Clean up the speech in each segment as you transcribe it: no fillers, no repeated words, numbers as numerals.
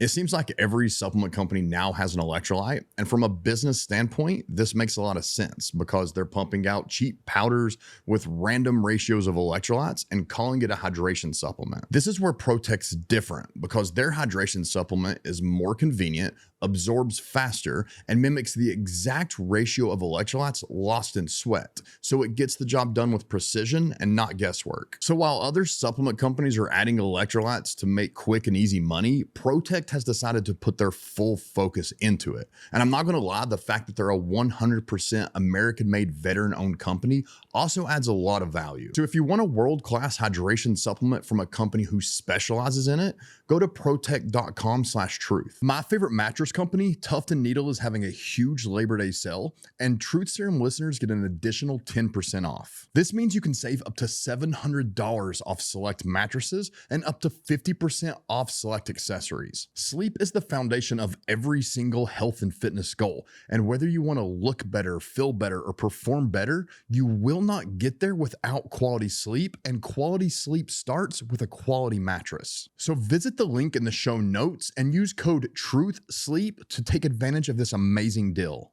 It seems like every supplement company now has an electrolyte. And from a business standpoint, this makes a lot of sense because they're pumping out cheap powders with random ratios of electrolytes and calling it a hydration supplement. This is where Protect's different because their hydration supplement is more convenient, absorbs faster, and mimics the exact ratio of electrolytes lost in sweat. So it gets the job done with precision and not guesswork. So while other supplement companies are adding electrolytes to make quick and easy money, Protect has decided to put their full focus into it. And I'm not going to lie, the fact that they're a 100% American-made, veteran-owned company also adds a lot of value. So if you want a world-class hydration supplement from a company who specializes in it, go to protect.com/truth. My favorite mattress company, Tuft & Needle, is having a huge Labor Day sale, and Truth Serum listeners get an additional 10% off. This means you can save up to $700 off select mattresses and up to 50% off select accessories. Sleep is the foundation of every single health and fitness goal, and whether you want to look better, feel better, or perform better, you will not get there without quality sleep, and quality sleep starts with a quality mattress. So visit the link in the show notes and use code TRUTHSLEEP to take advantage of this amazing deal.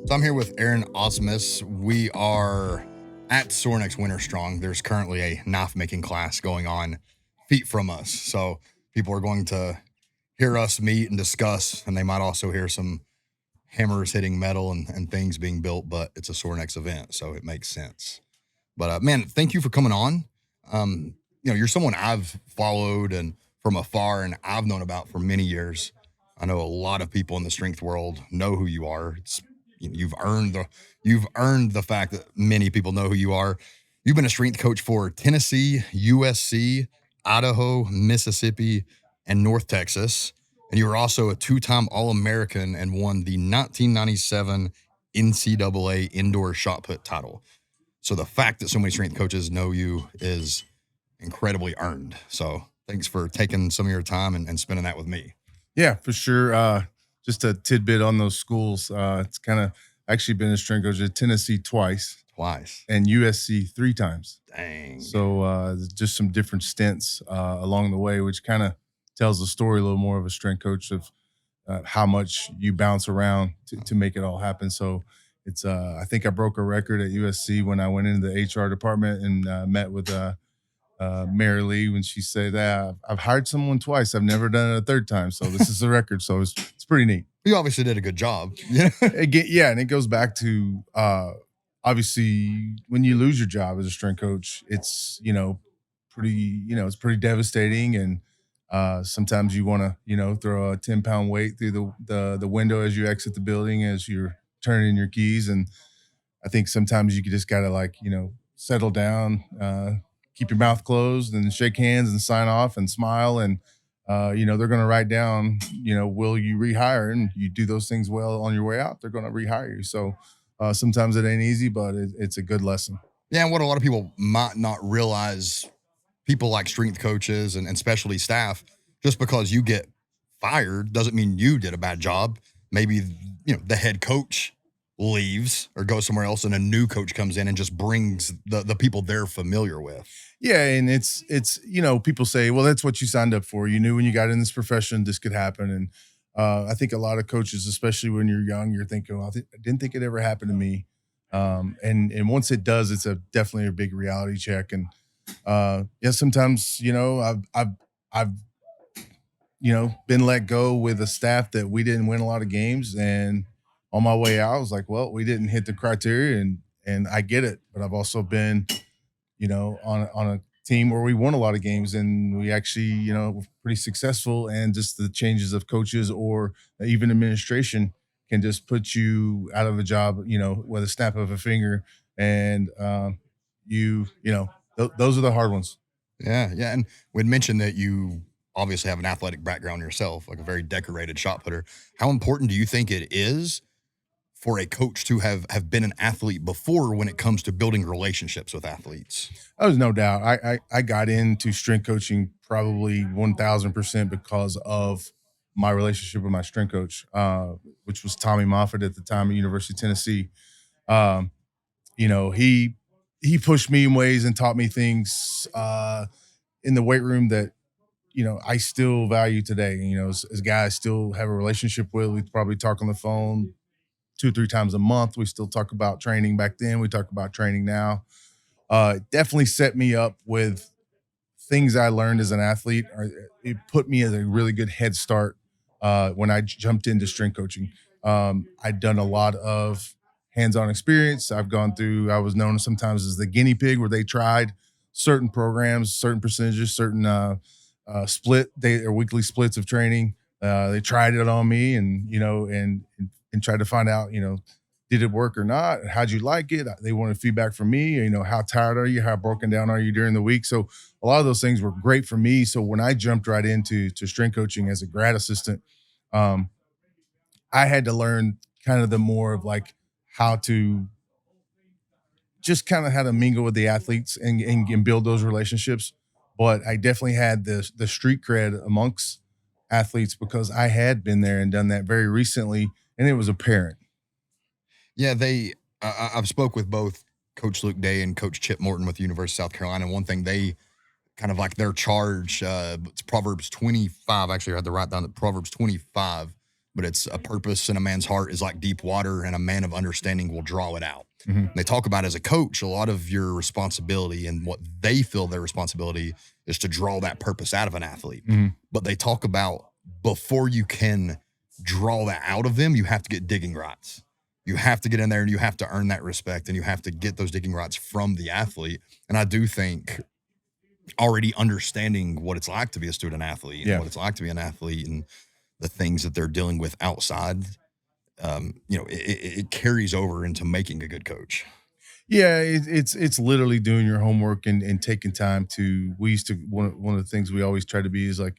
So I'm here with Aaron Ausmus. We are at Sorinex Winter Strong. There's currently a knife making class going on feet from us. So people are going to hear us meet and discuss, and they might also hear some hammers hitting metal and things being built, but it's a Sorinex event, so it makes sense. But man, thank you for coming on. You're someone I've followed and from afar, and I've known about for many years. I know a lot of people in the strength world know who you are. You've earned the fact that many people know who you are. You've been a strength coach for Tennessee, USC, Idaho, Mississippi, and North Texas. And you were also a two-time All-American and won the 1997 NCAA indoor shot put title. So the fact that so many strength coaches know you is incredibly earned. So thanks for taking some of your time and spending that with me. Yeah, for sure. Just a tidbit on those schools. It's kind of actually been a strength coach at Tennessee twice and USC 3 times. Dang. So just some different stints along the way, which kind of tells the story a little more of a strength coach of how much you bounce around to make it all happen. So it's I think I broke a record at USC when I went into the HR department and met with Mary Lee when she said that I've hired someone twice. I've never done it a third time. So this is the record. So it's pretty neat. You obviously did a good job. Yeah. And it goes back to obviously when you lose your job as a strength coach, it's, it's pretty devastating. And sometimes you want to, throw a 10-pound weight through the window as you exit the building, as you're turning in your keys. And I think sometimes you just got to settle down, keep your mouth closed and shake hands and sign off and smile. And, they're going to write down, will you rehire? And you do those things well on your way out, they're going to rehire you. So sometimes it ain't easy, but it's a good lesson. Yeah. And what a lot of people might not realize, people like strength coaches and specialty staff, just because you get fired doesn't mean you did a bad job. Maybe, the head coach leaves or goes somewhere else and a new coach comes in and just brings the people they're familiar with. Yeah. And it's, people say, well, that's what you signed up for. You knew when you got in this profession, this could happen. And I think a lot of coaches, especially when you're young, you're thinking, well, I didn't think it ever happened to me. And once it does, it's definitely a big reality check. And sometimes, I've been let go with a staff that we didn't win a lot of games. And on my way out, I was like, well, we didn't hit the criteria and I get it. But I've also been, on a team where we won a lot of games and we actually, were pretty successful, and just the changes of coaches or even administration can just put you out of a job, with a snap of a finger. And, those are the hard ones. Yeah. Yeah. And we'd mentioned that you obviously have an athletic background yourself, like a very decorated shot putter. How important do you think it is for a coach to have been an athlete before when it comes to building relationships with athletes? Oh, there's no doubt. I got into strength coaching probably 1,000% because of my relationship with my strength coach, which was Tommy Moffitt at the time at University of Tennessee. He pushed me in ways and taught me things in the weight room that I still value today. As guys still have a relationship with. We probably talk on the phone 2 or 3 times a month. We still talk about training back then. We talk about training now. It definitely set me up with things I learned as an athlete. It put me as a really good head start when I jumped into strength coaching. I'd done a lot of hands-on experience. I was known sometimes as the guinea pig, where they tried certain programs, certain percentages, certain split day or weekly splits of training. They tried it on me, and tried to find out, did it work or not? How'd you like it? They wanted feedback from me. How tired are you? How broken down are you during the week? So a lot of those things were great for me. So when I jumped right into strength coaching as a grad assistant, I had to learn kind of the more of like how to just kind of how to mingle with the athletes and build those relationships. But I definitely had the street cred amongst athletes because I had been there and done that very recently, and it was apparent. Yeah, I've spoke with both Coach Luke Day and Coach Chip Morton with the University of South Carolina. And one thing they kind of like their charge, it's Proverbs 25. Actually, I had to write down that Proverbs 25, but it's a purpose in a man's heart is like deep water, and a man of understanding will draw it out. Mm-hmm. They talk about as a coach, a lot of your responsibility and what they feel their responsibility is to draw that purpose out of an athlete. Mm-hmm. But they talk about before you can draw that out of them, you have to get digging rights. You have to get in there and you have to earn that respect, and you have to get those digging rights from the athlete. And I do think already understanding what it's like to be a student athlete and what it's like to be an athlete and the things that they're dealing with outside, it carries over into making a good coach. Yeah, it's literally doing your homework and taking time to. We used to one of the things we always try to be is like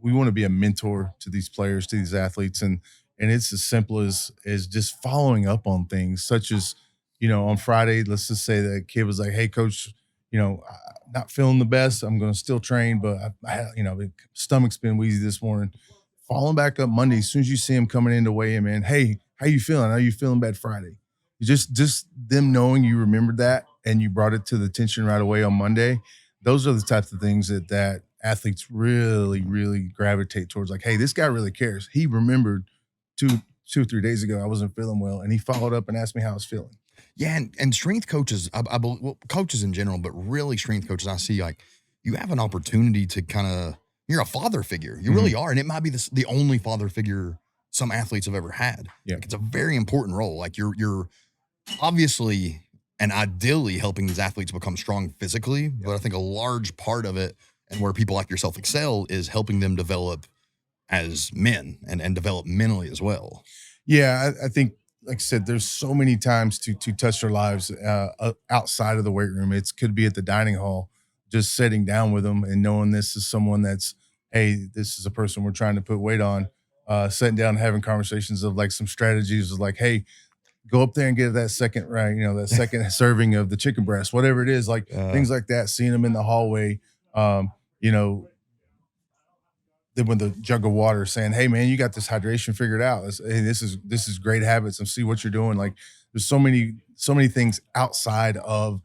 we want to be a mentor to these players, to these athletes, and it's as simple as just following up on things such as on Friday, let's just say that kid was like, "Hey, coach, not feeling the best. I'm going to still train, but the stomach's been wheezy this morning." Following back up Monday, as soon as you see him coming in to weigh him in, "Hey, how you feeling? How you feeling bad Friday?" Just them knowing you remembered that and you brought it to the attention right away on Monday. Those are the types of things that athletes really, really gravitate towards. Like, hey, this guy really cares. He remembered 2-3 days ago I wasn't feeling well, and he followed up and asked me how I was feeling. Yeah, and strength coaches, I believe, well, coaches in general, but really strength coaches, I see like you have an opportunity to kind of, you're a father figure. You really are, and it might be the only father figure some athletes have ever had. Yeah, like, it's a very important role. Like you're obviously and ideally helping these athletes become strong physically, but I think a large part of it and where people like yourself excel is helping them develop as men and develop mentally as well. Yeah, I think, like I said, there's so many times to touch their lives outside of the weight room. It could be at the dining hall, just sitting down with them and knowing this is someone that's, hey, this is a person we're trying to put weight on. Sitting down and having conversations of like some strategies of like, hey, go up there and get that second, right? That second serving of the chicken breast, whatever it is, like things like that. Seeing them in the hallway, then with the jug of water, saying, "Hey, man, you got this hydration figured out. Hey, this is great habits, and see what you're doing." Like, there's so many things outside of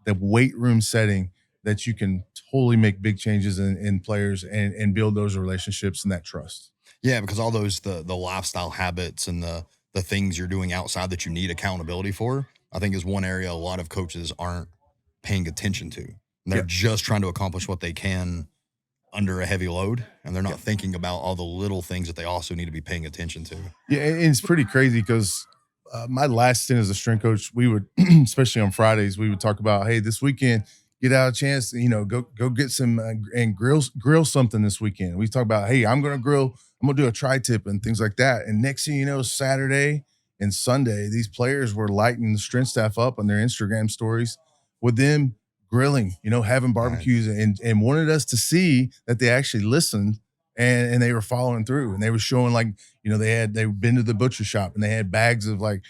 the weight room setting that you can totally make big changes in players and build those relationships and that trust. Yeah, because all those the lifestyle habits and the things you're doing outside that you need accountability for, I think is one area a lot of coaches aren't paying attention to. They're just trying to accomplish what they can under a heavy load, and they're not thinking about all the little things that they also need to be paying attention to. Yeah, and it's pretty crazy because my last stint as a strength coach, we would, especially on Fridays, we would talk about, hey, this weekend, get out a chance, go get some and grill something this weekend. We talk about, hey, I'm going to do a tri-tip and things like that. And next thing you know, Saturday and Sunday, these players were lighting the strength staff up on their Instagram stories with them grilling, having barbecues and wanted us to see that they actually listened and they were following through, and they were showing like, they've been to the butcher shop and they had bags of like,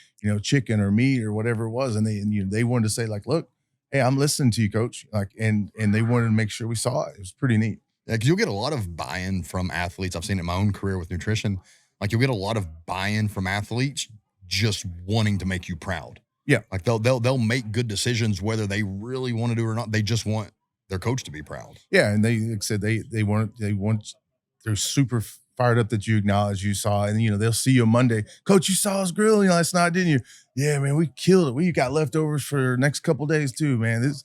chicken or meat or whatever it was. And they wanted to say like, look, hey, I'm listening to you, coach. Like, and they wanted to make sure we saw it. It was pretty neat. Yeah, because you'll get a lot of buy-in from athletes. I've seen it in my own career with nutrition. Like, you'll get a lot of buy-in from athletes just wanting to make you proud. Yeah. Like they'll make good decisions whether they really want to do it or not. They just want their coach to be proud. Yeah, and they like I said they're super fired up that you acknowledge you saw, and they'll see you on Monday. Coach, you saw us grill, last night, didn't you? Yeah, man, we killed it. We got leftovers for the next couple days too, man. This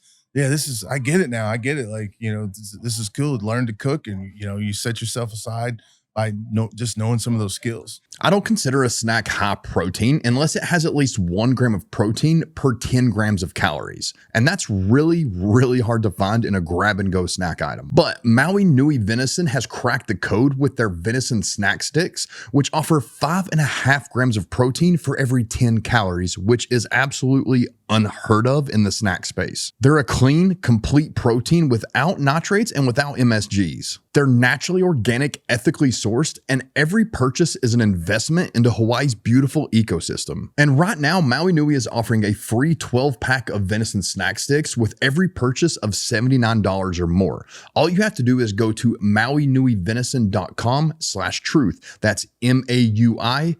is I get it now. I get it. Like this is cool. Learn to cook, and you set yourself aside by just knowing some of those skills. I don't consider a snack high protein unless it has at least 1 gram of protein per 10 grams of calories. And that's really, really hard to find in a grab and go snack item. But Maui Nui Venison has cracked the code with their venison snack sticks, which offer 5.5 grams of protein for every 10 calories, which is absolutely unheard of in the snack space. They're a clean, complete protein without nitrates and without MSGs. They're naturally organic, ethically sourced, and every purchase is an investment into Hawaii's beautiful ecosystem. And right now, Maui Nui is offering a free 12-pack of venison snack sticks with every purchase of $79 or more. All you have to do is go to mauinuivenison.com/truth. That's MAUI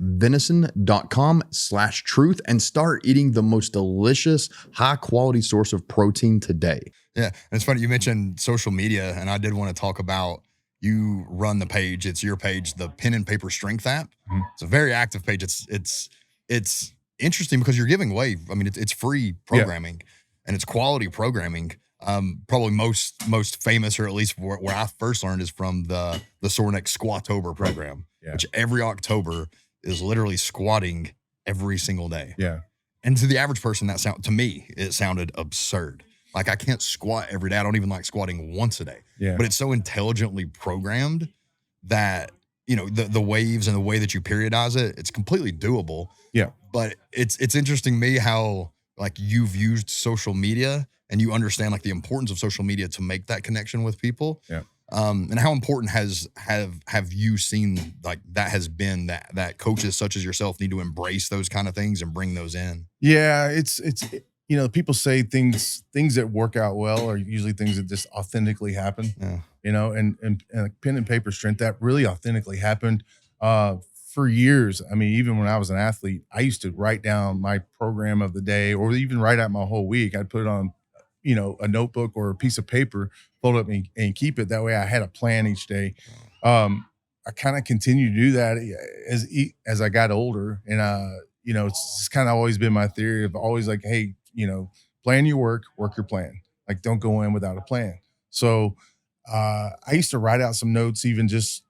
venison.com/truth and start eating the most delicious, high quality source of protein today. Yeah. And it's funny, you mentioned social media, and I did want to talk about, you run the page. It's your page, the Pen and Paper Strength app. Mhm. It's a very active page. It's interesting because you're giving away. I mean, it's free programming and it's quality programming. Probably most famous, or at least where I first learned, is from the Sorinex Squatober program, which every October is literally squatting every single day. Yeah. And to the average person, to me, it sounded absurd. Like, I can't squat every day. I don't even like squatting once a day. Yeah. But it's so intelligently programmed that, the waves and the way that you periodize it, it's completely doable. Yeah. But it's interesting to me how, like, you've used social media and you understand, like, the importance of social media to make that connection with people. Yeah. And how important have you seen, like, that has been that coaches such as yourself need to embrace those kind of things and bring those in? Yeah, it's people say things that work out well are usually things that just authentically happen. Yeah. And like Pen and Paper Strength, that really authentically happened for years. I mean, even when I was an athlete, I used to write down my program of the day, or even write out my whole week. I'd put it on, a notebook or a piece of paper, fold it up and keep it. That way I had a plan each day. I kind of continued to do that as I got older. And, it's kind of always been my theory of always like, hey, plan your work your plan. Like, don't go in without a plan. So I used to write out some notes, even just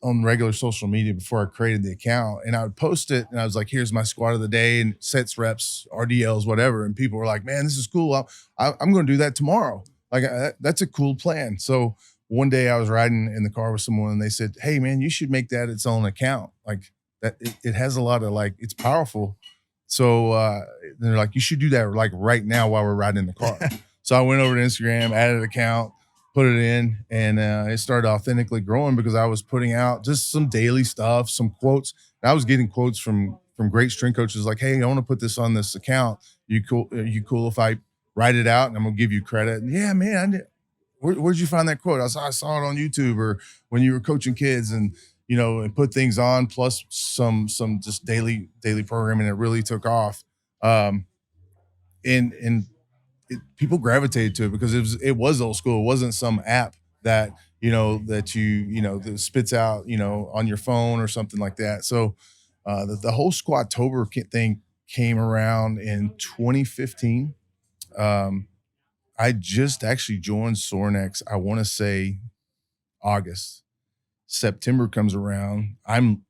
on regular social media before I created the account, and I would post it, and I was like, here's my squat of the day and sets, reps, RDLs, whatever. And people were like, man, this is cool. I'm going to do that tomorrow. Like, that's a cool plan. So one day I was riding in the car with someone, and they said, hey man, you should make that its own account. Like, that it has a lot of, like, it's powerful. So they're like, you should do that, like, right now while we're riding in the car. So I went over to Instagram, added an account, put it in, and it started authentically growing because I was putting out just some daily stuff, some quotes. And I was getting quotes from great strength coaches like, hey, I want to put this on this account. You cool if I write it out and I'm going to give you credit? And yeah, man, where'd you find that quote? I saw it on YouTube, or when you were coaching kids, and and put things on, plus some just daily programming that really took off. People gravitated to it because it was old school. It wasn't some app that that spits out on your phone or something like that. So the whole Squatober thing came around in 2015. I just actually joined Sorinex, I want to say August. September comes around. I'm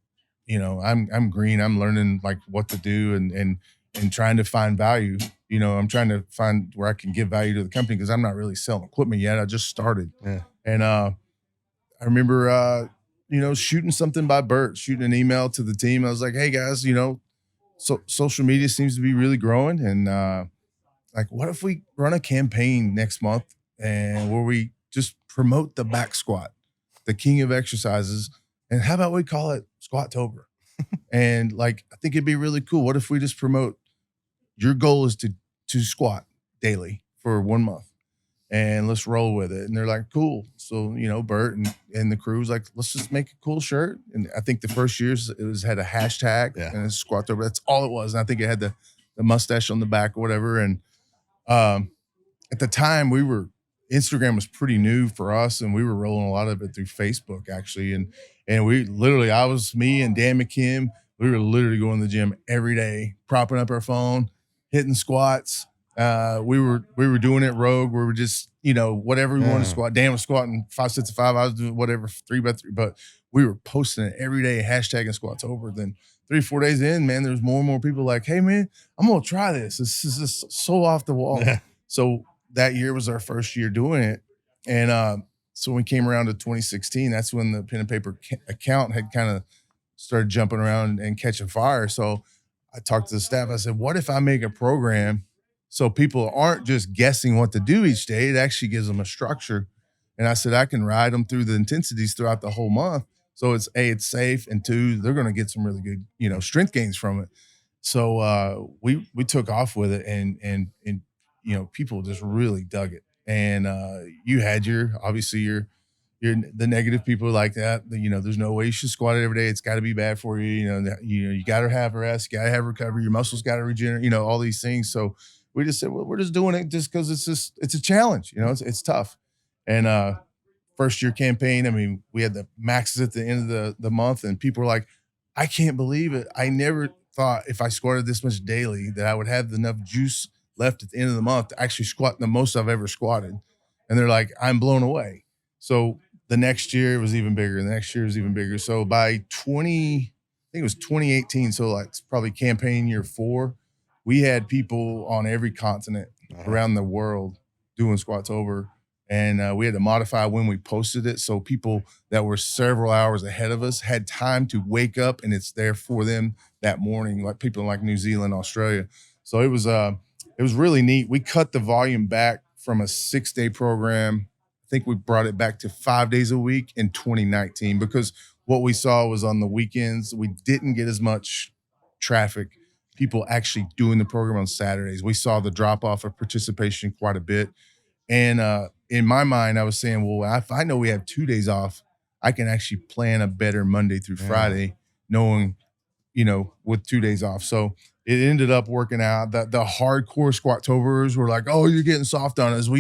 green. I'm learning, like, what to do and trying to find value. I'm trying to find where I can give value to the company because I'm not really selling equipment yet. I just started. Yeah. And I remember shooting something by Bert, shooting an email to the team. I was like, hey guys, so social media seems to be really growing, and like, what if we run a campaign next month and where we just promote the back squat, the king of exercises, and how about we call it Squatober? And, like, I think it'd be really cool. What if we just promote, your goal is to squat daily for 1 month, and let's roll with it. And they're like, cool. So, Bert and the crew was like, let's just make a cool shirt. And I think the first years had a hashtag and a Squatober. That's all it was. And I think it had the mustache on the back or whatever. And at the time Instagram was pretty new for us, and we were rolling a lot of it through Facebook actually. And we literally, me and Dan McKim, we were literally going to the gym every day, propping up our phone, hitting squats. We were doing it rogue. We were just, whatever we wanted to squat. Dan was squatting 5 sets of 5. I was doing whatever 3 by 3, but we were posting it every day, hashtagging Squatober. Then 3 or 4 days in, man, there's more and more people like, hey man, I'm going to try this. This is just so off the wall. So that year was our first year doing it. And so when we came around to 2016, that's when the pen and paper account had kind of started jumping around and catching fire. So I talked to the staff. I said, what if I make a program so people aren't just guessing what to do each day? It actually gives them a structure. And I said, I can ride them through the intensities throughout the whole month. So it's it's safe, and 2, they're going to get some really good, strength gains from it. So we took off with it, and people just really dug it. And you had obviously your the negative people like that. There's no way you should squat it every day. It's got to be bad for you. You got to have rest, you got to have recovery. Your muscles got to regenerate. All these things. So we just said, well, we're just doing it just because it's a challenge. It's tough. And first year campaign, I mean, we had the maxes at the end of the month, and people were like, I can't believe it. I never thought if I squatted this much daily that I would have enough juice left at the end of the month to actually squat the most I've ever squatted. And they're like, I'm blown away. So the next year it was even bigger. The next year was even bigger. So by 2018, so like it's probably campaign year 4, we had people on every continent around the world doing Squatober. And we had to modify when we posted it. So people that were several hours ahead of us had time to wake up, and it's there for them that morning, like people in like New Zealand, Australia. So it was really neat. We cut the volume back from a 6-day program. I think we brought it back to 5 days a week in 2019, because what we saw was on the weekends, we didn't get as much traffic, people actually doing the program on Saturdays. We saw the drop off of participation quite a bit. And in my mind, I was saying, well, if I know we have 2 days off, I can actually plan a better Monday through Friday, knowing, with 2 days off. So it ended up working out. The hardcore Squatobers were like, oh, you're getting soft on us.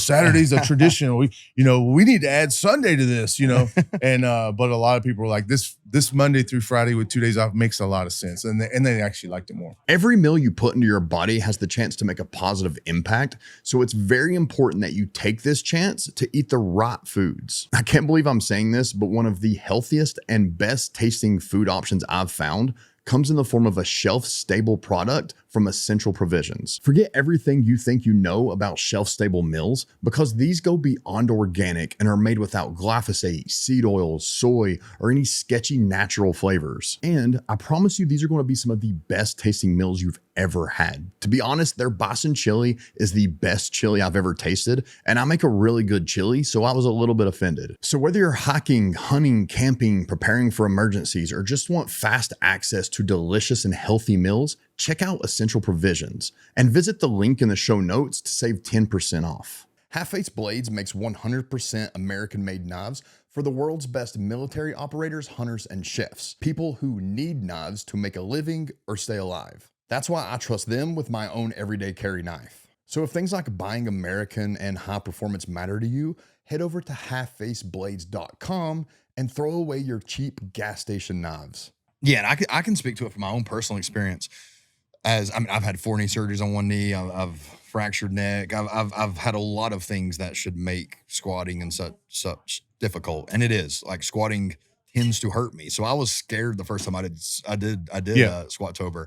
Saturday's a tradition. We need to add Sunday to this, and but a lot of people were like, this Monday through Friday with 2 days off makes a lot of sense. And they actually liked it more. Every meal you put into your body has the chance to make a positive impact. So it's very important that you take this chance to eat the right foods. I can't believe I'm saying this, but one of the healthiest and best tasting food options I've found comes in the form of a shelf-stable product from Essential Provisions. Forget everything you think you know about shelf-stable meals, because these go beyond organic and are made without glyphosate, seed oils, soy, or any sketchy natural flavors. And I promise you, these are going to be some of the best tasting meals you've ever had. To be honest, their bison chili is the best chili I've ever tasted, and I make a really good chili, so I was a little bit offended. So whether you're hiking, hunting, camping, preparing for emergencies, or just want fast access to delicious and healthy meals, check out Essential Provisions and visit the link in the show notes to save 10% off. Half-Face Blades makes 100% American-made knives for the world's best military operators, hunters, and chefs, people who need knives to make a living or stay alive. That's why I trust them with my own everyday carry knife. So if things like buying American and high performance matter to you, head over to halffaceblades.com and throw away your cheap gas station knives. Yeah, and I can speak to it from my own personal experience. I've had 4 knee surgeries on one knee. I've fractured neck. I've had a lot of things that should make squatting and such difficult, and it is. Like, squatting tends to hurt me, so I was scared the first time I did Squatober.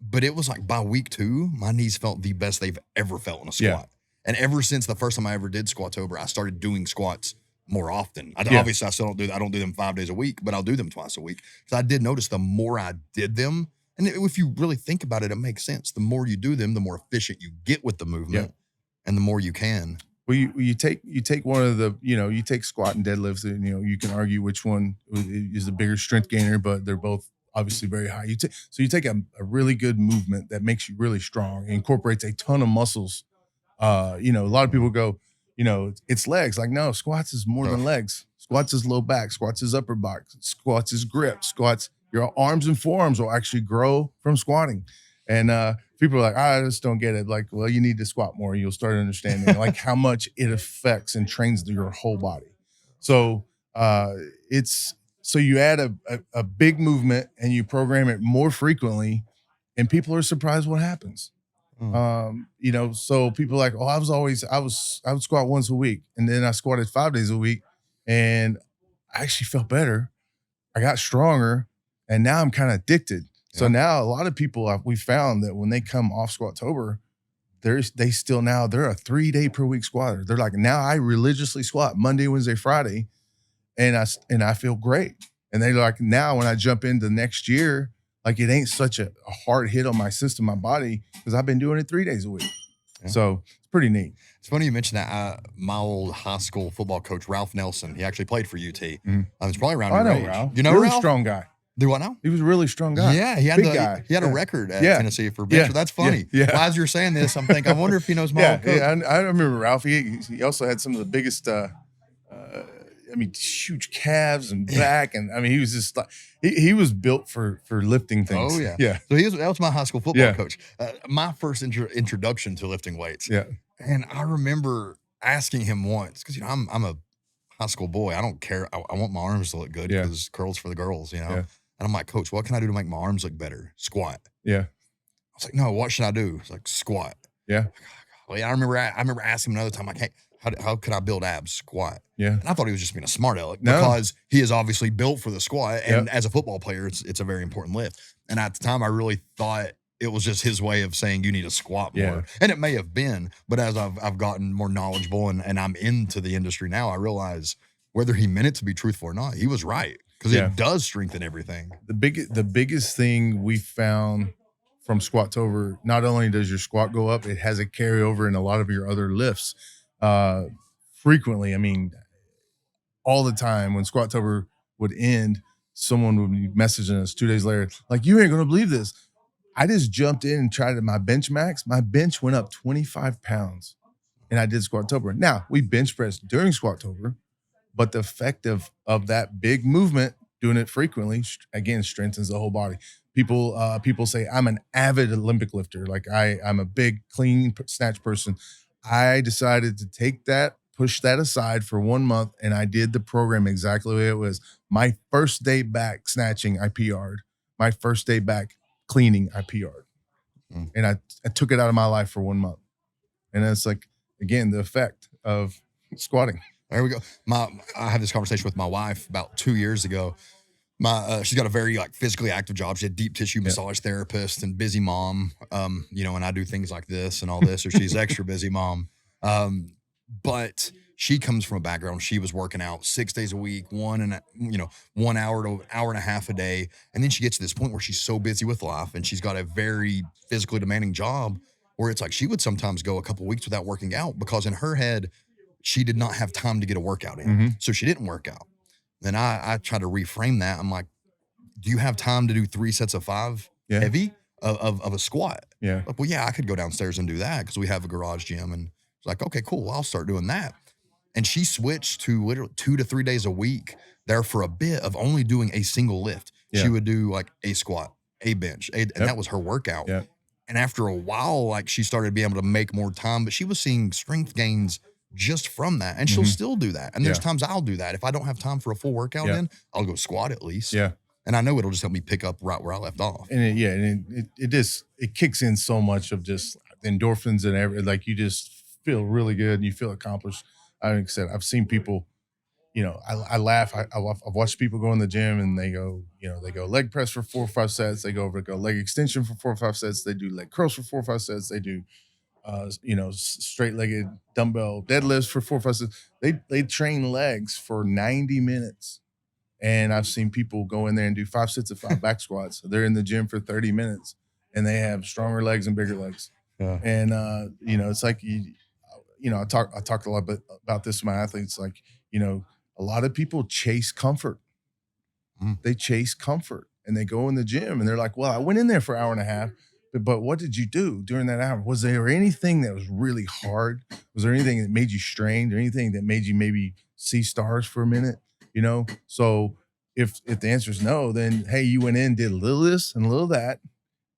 But it was like by week 2, my knees felt the best they've ever felt in a squat. Yeah. And ever since the first time I ever did Squatober, I started doing squats more often. Obviously, I still don't do them 5 days a week, but I'll do them twice a week. So I did notice the more I did them, and if you really think about it, it makes sense. The more you do them, the more efficient you get with the movement, and the more you can. Well, you take one of the, you take squat and deadlifts, and you can argue which one is a bigger strength gainer, but they're both obviously very high. You take a really good movement that makes you really strong, incorporates a ton of muscles, You know, a lot of people go, you know, it's legs. Like, no, squats is more than legs. Squats is low back. Squats is upper back. Squats is grip. Squats, your arms and forearms will actually grow from squatting. And people are like, I just don't get it. Like, well, you need to squat more. You'll start understanding like how much it affects and trains your whole body. So so you add a big movement and you program it more frequently, and people are surprised what happens. You know, so people are like, oh, I would squat once a week, and then I squatted 5 days a week, and I actually felt better. I got stronger, and now I'm kind of addicted. So now a lot of people we found that when they come off Squatober, they're a 3-day per week squatter. They're like, now I religiously squat Monday, Wednesday, Friday, and I feel great. And they're like, now when I jump into next year, like it ain't such a hard hit on my system, my body, because I've been doing it 3 days a week. Yeah. So it's pretty neat. It's funny you mentioned that. My old high school football coach, Ralph Nelson, he actually played for UT. It's probably around your age. Ralph. You know really Ralph? Strong guy. Do what now? He was a really strong guy. Yeah, he had a record at Tennessee for bench. That's funny. Yeah. Well, as you're saying this, I'm thinking, I wonder if he knows my old coach. Yeah, I remember Ralph. He also had some of the biggest huge calves and back, and I mean, he was just like he was built for lifting things. Oh yeah, yeah. So that was my high school football coach. My first introduction to lifting weights. Yeah, and I remember asking him once because I'm a high school boy. I don't care. I want my arms to look good because curls for the girls, you know. Yeah. And I'm like, Coach, what can I do to make my arms look better? Squat. Yeah. I was like, no, what should I do? It's like squat. Yeah. Well, I remember asking him another time, like, hey, how can I build abs? Squat. Yeah. And I thought he was just being a smart aleck because he is obviously built for the squat. And as a football player, it's a very important lift. And at the time, I really thought it was just his way of saying you need to squat more. Yeah. And it may have been, but as I've gotten more knowledgeable and I'm into the industry now, I realize whether he meant it to be truthful or not, he was right. Because it does strengthen everything. The biggest thing we found from Squatober, not only does your squat go up, it has a carryover in a lot of your other lifts. Frequently, I mean, all the time when Squatober would end, someone would be messaging us 2 days later, like, you ain't gonna believe this. I just jumped in and tried my bench max. My bench went up 25 pounds, and I did Squatober. Now, we bench pressed during Squatober, but the effect of that big movement, doing it frequently, again, strengthens the whole body. People say I'm an avid Olympic lifter. Like I'm a big clean snatch person. I decided to push that aside for 1 month, and I did the program exactly the way it was. My first day back snatching, I PR'd. My first day back cleaning, I PR'd. And I took it out of my life for 1 month. And it's like, again, the effect of squatting. There we go. I had this conversation with my wife about 2 years ago. She's got a very physically active job. She's a deep tissue massage therapist and busy mom. And I do things like this and all this, so she's extra busy mom. But she comes from a background. She was working out 6 days a week, 1 hour to an hour and a half a day. And then she gets to this point where she's so busy with life and she's got a very physically demanding job where it's like she would sometimes go a couple weeks without working out because in her head, she did not have time to get a workout in. So she didn't work out. Then I try to reframe that. I'm like, do you have time to do 3 sets of 5 heavy of a squat? Yeah. Like, well, yeah, I could go downstairs and do that because we have a garage gym. And it's like, okay, cool. Well, I'll start doing that. And she switched to literally 2 to 3 days a week there for a bit of only doing a single lift. Yeah. She would do a squat, a bench, and that was her workout. Yeah. And after a while, she started being able to make more time, but she was seeing strength gains just from that. And she'll still do that. And there's times I'll do that. If I don't have time for a full workout in, I'll go squat at least. Yeah. And I know it'll just help me pick up right where I left off. And it kicks in so much of just endorphins and everything. Like you just feel really good and you feel accomplished. Like I said, I've seen people, I laugh. I've watched people go in the gym and they go leg press for 4 or 5 sets. They go leg extension for 4 or 5 sets. They do leg curls for 4 or 5 sets. They do, straight-legged dumbbell deadlifts for 4 or 5 sets. They train legs for 90 minutes. And I've seen people go in there and do 5 sets of 5 back squats. They're in the gym for 30 minutes and they have stronger legs and bigger legs. Yeah. And, it's like, I talked a lot about this with my athletes. Like, a lot of people chase comfort. They chase comfort and they go in the gym and they're like, well, I went in there for an hour and a half, but what did you do during that hour? Was there anything that was really hard? Was there anything that made you strained or anything that made you maybe see stars for a minute? So if the answer is no, then hey, you went in, did a little this and a little that,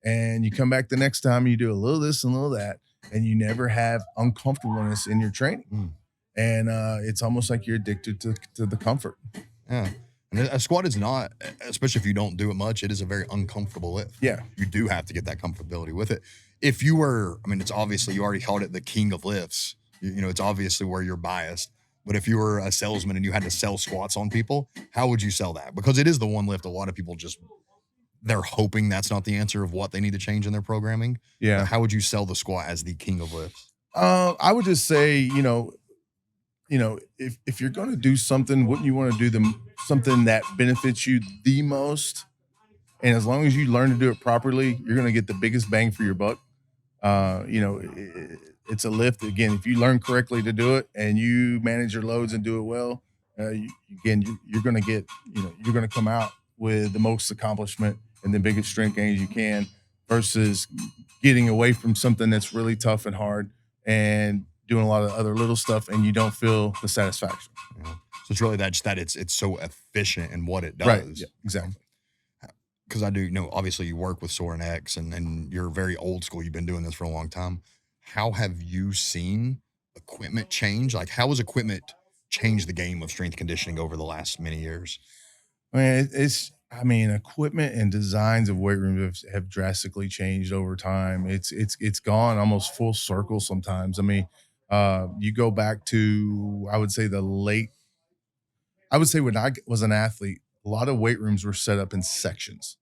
and you come back the next time, you do a little this and a little that, and you never have uncomfortableness in your training. And it's almost like you're addicted to the comfort. Yeah. And a squat is not, especially if you don't do it much, it is a very uncomfortable lift. Yeah. You do have to get that comfortability with it. If you were, I mean, it's obviously, you already called it the king of lifts. It's obviously where you're biased. But if you were a salesman and you had to sell squats on people, how would you sell that? Because it is the one lift a lot of people they're hoping that's not the answer of what they need to change in their programming. Yeah. But how would you sell the squat as the king of lifts? I would just say, if you're going to do something, wouldn't you want to do something that benefits you the most? And as long as you learn to do it properly, you're going to get the biggest bang for your buck. It's a lift. Again, if you learn correctly to do it and you manage your loads and do it well, you're going to get, you're going to come out with the most accomplishment and the biggest strength gains you can, versus getting away from something that's really tough and hard and doing a lot of other little stuff and you don't feel the satisfaction. Yeah. So it's really that it's so efficient in what it does. Right. Yeah, exactly. Because I do, obviously you work with Sorinex and you're very old school. You've been doing this for a long time. How have you seen equipment change? Like, how has equipment changed the game of strength conditioning over the last many years? Equipment and designs of weight rooms have drastically changed over time. It's gone almost full circle sometimes. You go back to, I would say when I was an athlete, a lot of weight rooms were set up in sections.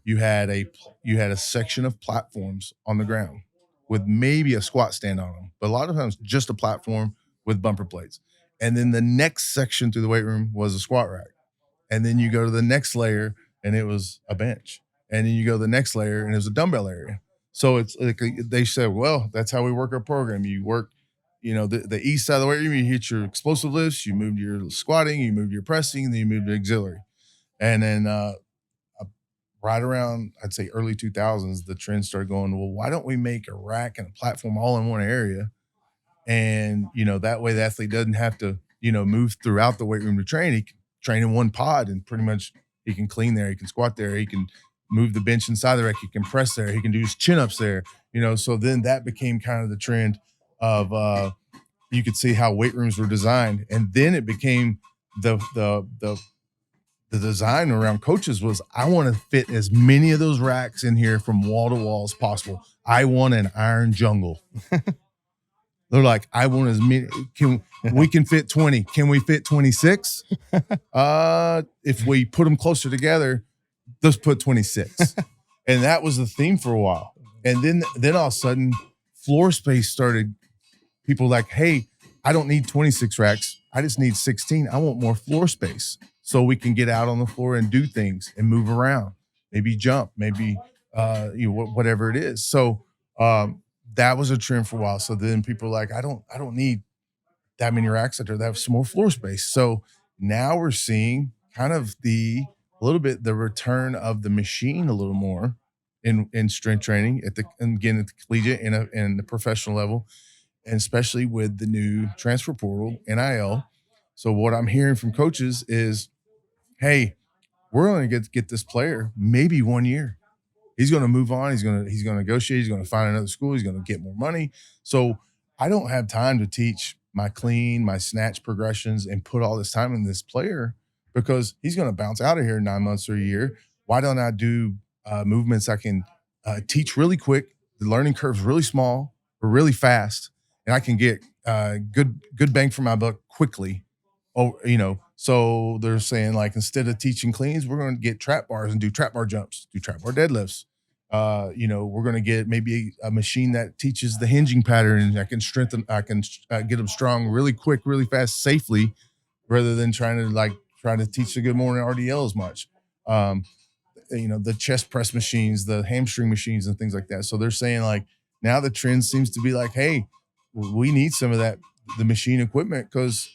You had a section of platforms on the ground with maybe a squat stand on them, but a lot of times just a platform with bumper plates. And then the next section through the weight room was a squat rack. And then you go to the next layer and it was a bench. And then you go to the next layer and it was a dumbbell area. So it's like they said, well, that's how we work our program. You work, the east side of the weight room, you hit your explosive lifts, you move to your squatting, you move to your pressing, and then you move to auxiliary. And then right around, I'd say early 2000s, the trend started going, well, why don't we make a rack and a platform all in one area? And, that way the athlete doesn't have to, move throughout the weight room to train. He can train in one pod and pretty much he can clean there. He can squat there. He can move the bench inside the rack. He can press there. He can do his chin-ups there, So then that became kind of the trend of you could see how weight rooms were designed. And then it became the design around coaches was, I want to fit as many of those racks in here from wall to wall as possible. I want an iron jungle. They're like, I want as many. We can fit 20. Can we fit 26? If we put them closer together, let's put 26. And that was the theme for a while. And then all of a sudden, floor space started. People like, hey, I don't need 26 racks. I just need 16. I want more floor space so we can get out on the floor and do things and move around, maybe jump, maybe whatever it is. So that was a trend for a while. So then people are like, I don't need that many racks. I'd rather have some more floor space. So now we're seeing kind of the return of the machine a little more in strength training at the collegiate and the professional level, and especially with the new transfer portal, NIL. So what I'm hearing from coaches is, hey, we're going to get this player maybe 1 year. He's going to move on. He's going to negotiate. He's going to find another school. He's going to get more money. So I don't have time to teach my clean, my snatch progressions and put all this time in this player because he's going to bounce out of here in 9 months or a year. Why don't I do movements I can teach really quick? The learning curve's really small or really fast, and I can get good bang for my buck quickly. So they're saying, like, instead of teaching cleans, we're going to get trap bars and do trap bar jumps, do trap bar deadlifts. We're going to get maybe a machine that teaches the hinging pattern, and I can get them strong really quick, really fast, safely, rather than trying to teach the good morning RDL as much. The chest press machines, the hamstring machines and things like that. So they're saying, like, now the trend seems to be like, hey, we need some of that, the machine equipment, because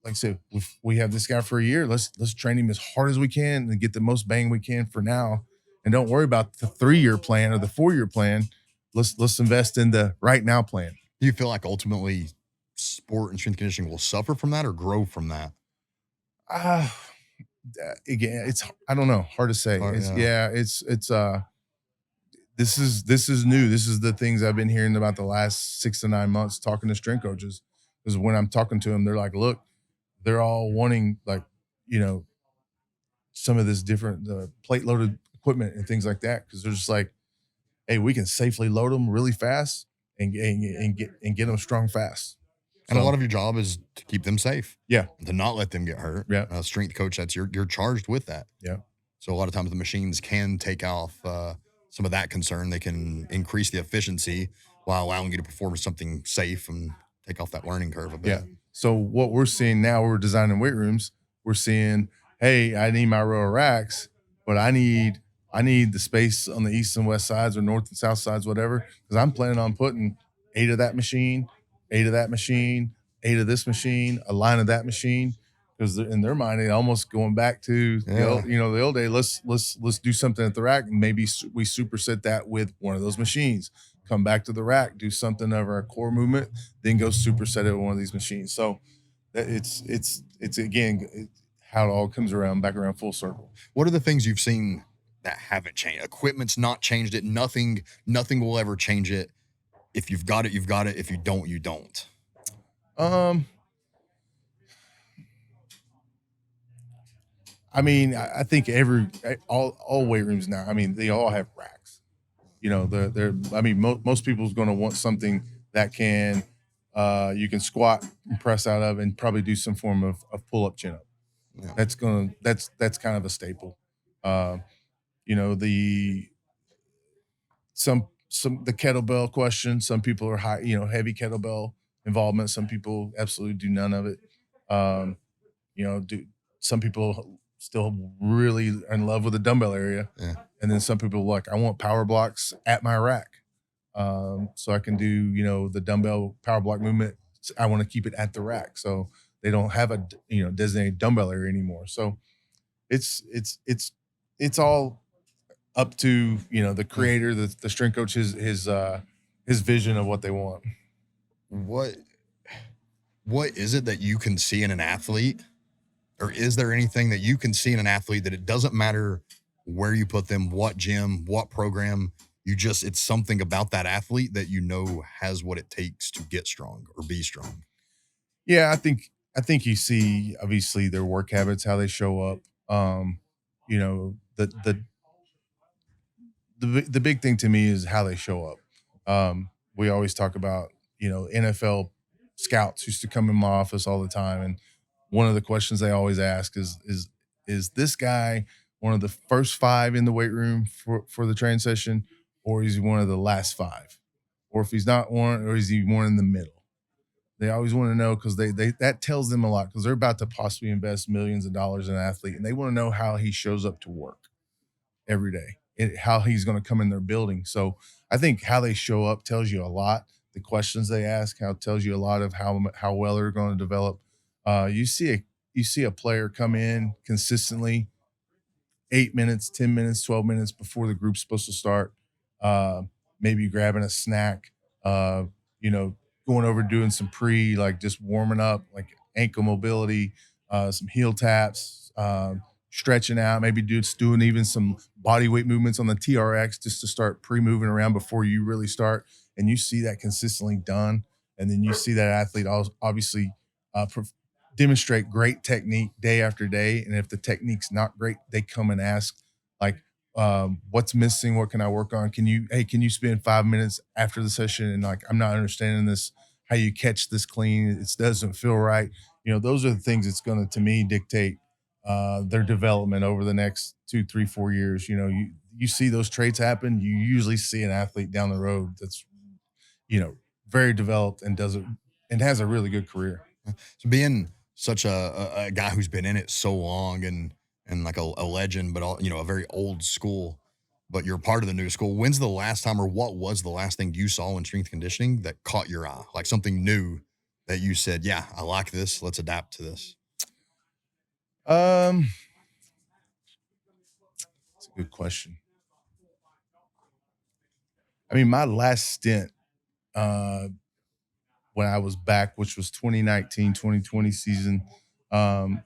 like I said, we have this guy for a year. Let's train him as hard as we can and get the most bang we can for now. and don't worry about the 3-year plan or the 4-year plan. Let's invest in the right now plan. Do you feel like ultimately sport and strength conditioning will suffer from that or grow from that? Again, it's, I don't know, hard to say. This is new. This is the things I've been hearing about the last 6 to 9 months talking to strength coaches. Because when I'm talking to them, they're like, look, they're all wanting, like, you know, some of this different plate loaded equipment and things like that. Because they're just like, hey, we can safely load them really fast and get them strong fast. And a lot of your job is to keep them safe. Yeah. To not let them get hurt. Yeah. Strength coach, that's you're charged with that. Yeah. So a lot of times the machines can take off some of that concern. They can increase the efficiency while allowing you to perform something safe and take off that learning curve a bit. Yeah. So what we're seeing now, we're designing weight rooms. We're seeing, hey, I need my row of racks, but I need the space on the east and west sides or north and south sides, whatever, because I'm planning on putting 8 of that machine, 8 of that machine, 8 of this machine, a line of that machine. Because in their mind, they almost going back to the old day. Let's do something at the rack, and maybe we superset that with one of those machines. Come back to the rack, do something of our core movement, then go superset it with one of these machines. So it's again how it all comes around, back around full circle. What are the things you've seen that haven't changed? Equipment's not changed it. Nothing will ever change it. If you've got it, you've got it. If you don't, you don't. I mean, I think all weight rooms now, I mean, they all have racks. You know, most people's going to want something that can, you can squat and press out of and probably do some form of pull up, chin up. Yeah. That's kind of a staple. You know, the kettlebell question, some people are high, heavy kettlebell involvement. Some people absolutely do none of it. Some people still really in love with the dumbbell area. Yeah. And then some people like, I want power blocks at my rack. So I can do, the dumbbell power block movement. I want to keep it at the rack. So they don't have a, designated dumbbell area anymore. So it's all up to, the creator, the strength coach, his vision of what they want. What is it that you can see in an athlete? Or is there anything that you can see in an athlete that it doesn't matter where you put them, what gym, what program, it's something about that athlete that has what it takes to get strong or be strong? Yeah, I think you see obviously their work habits, how they show up. The big thing to me is how they show up. We always talk about, NFL scouts used to come in my office all the time, and one of the questions they always ask is this guy one of the first 5 in the weight room for the training session, or is he one of the last 5? Or if he's not one, or is he one in the middle? They always want to know, because they that tells them a lot, because they're about to possibly invest millions of dollars in an athlete, and they want to know how he shows up to work every day, how he's going to come in their building. So I think how they show up tells you a lot. The questions they ask tells you a lot of how well they're going to develop. You see a player come in consistently 8 minutes, 10 minutes, 12 minutes before the group's supposed to start, maybe grabbing a snack, going over doing some like just warming up, like ankle mobility, some heel taps, stretching out, maybe doing even some body weight movements on the TRX just to start pre-moving around before you really start. And you see that consistently done. And then you see that athlete obviously demonstrate great technique day after day. And if the technique's not great, they come and ask, like, what's missing? What can I work on? Can you spend 5 minutes after the session? And like, I'm not understanding this, how you catch this clean. It doesn't feel right. Those are the things that's going to me, dictate their development over the next 2, 3, 4 years. You see those traits happen. You usually see an athlete down the road that's, very developed and has a really good career. So being such a guy who's been in it so long and like a legend, but a very old school, but you're part of the new school. When's the last time, or what was the last thing you saw in strength conditioning that caught your eye? Like something new that you said, yeah, I like this. Let's adapt to this. It's a good question. I mean, my last stint, when I was back, which was 2019, 2020 season, um,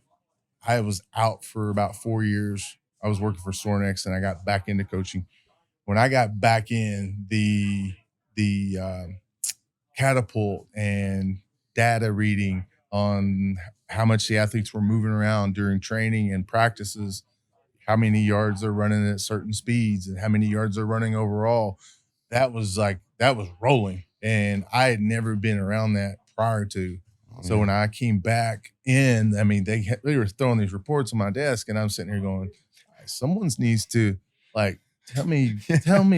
I was out for about 4 years. I was working for Sorinex, and I got back into coaching. When I got back in, the catapult and data reading on how much the athletes were moving around during training and practices, how many yards they're running at certain speeds, and how many yards they're running overall. That was rolling. And I had never been around that prior to. So when I came back in, I mean, they were throwing these reports on my desk, and I'm sitting here going, someone needs to like tell me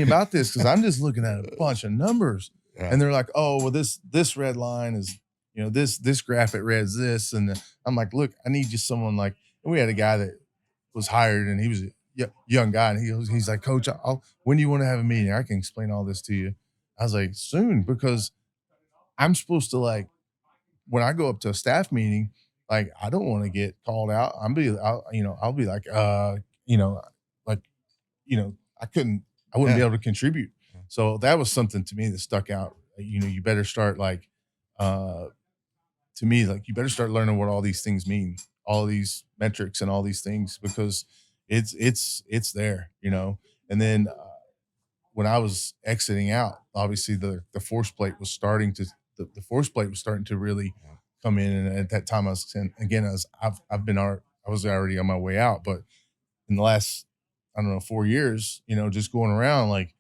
about this, because I'm just looking at a bunch of numbers. Yeah. And they're like, oh, well, this red line is, this graph, it reads this. And I'm like, look, I need just someone like, and we had a guy that was hired, and he was a young guy, and he's like, Coach, when do you want to have a meeting? I can explain all this to you. I was like, soon, because I'm supposed to, like, when I go up to a staff meeting, like, I don't want to get called out. I'll be like, like, I wouldn't be able to contribute. So that was something to me that stuck out. You better start to me, like, you better start learning what all these things mean, all these metrics and all these things, because it's there. And then when I was exiting out, obviously the force plate was starting to the force plate was starting to really come in. And at that time, I was already on my way out, but in the last, I don't know, 4 years, just going around like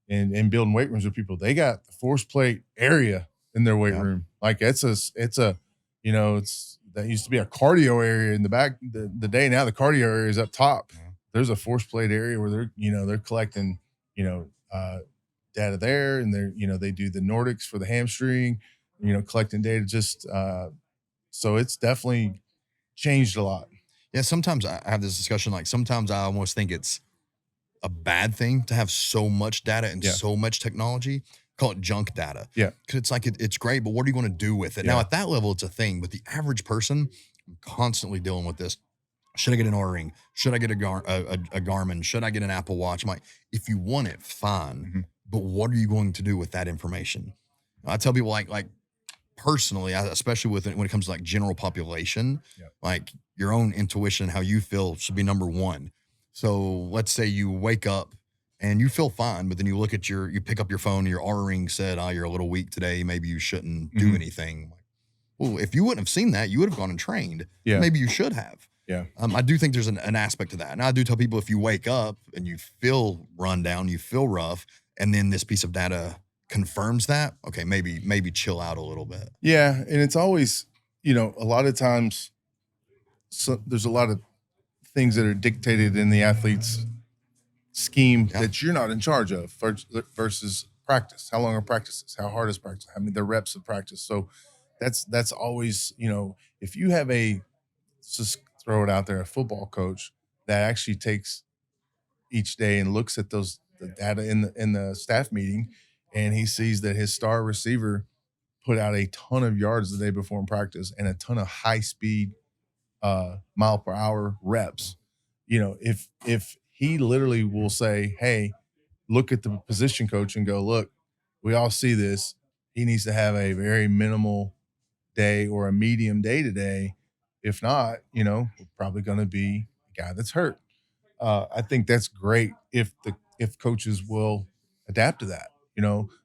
and building weight rooms with people, they got the force plate area in their weight room. Like it's that used to be a cardio area in the back. The day now, the cardio area is up top. There's a force plate area where they're collecting, data there, and they do the Nordics for the hamstring, collecting data. Just so it's definitely changed a lot. Yeah, sometimes I have this discussion. Like sometimes I almost think it's a bad thing to have so much data and so much technology. Call it junk data. Yeah, because it's like it's great, but what are you going to do with it? Now at that level, it's a thing. But the average person, I'm constantly dealing with this. Should I get an Oura Ring? Should I get a Garmin? Should I get an Apple Watch? I'm like, if you want it, fine. But what are you going to do with that information? I tell people like personally, especially when it comes to like general population, like your own intuition, how you feel should be number one. So let's say you wake up and you feel fine, but then you pick up your phone and your Oura Ring said, you're a little weak today. Maybe you shouldn't do anything. Well, if you wouldn't have seen that, you would have gone and trained. Yeah. Maybe you should have. Yeah. I do think there's an aspect to that. And I do tell people, if you wake up and you feel run down, you feel rough, and then this piece of data confirms that, okay, maybe chill out a little bit. Yeah. And it's always, a lot of times, so there's a lot of things that are dictated in the athlete's scheme that you're not in charge of versus practice. How long are practices? How hard is practice? How many the reps of practice? So that's always, if you have just throw it out there, a football coach that actually takes each day and looks at the data in the staff meeting, and he sees that his star receiver put out a ton of yards the day before in practice and a ton of high speed mile per hour reps. If he literally will say, hey, look at the position coach and go, look, we all see this. He needs to have a very minimal day or a medium day today. If not, we're probably going to be a guy that's hurt. I think that's great if coaches will adapt to that.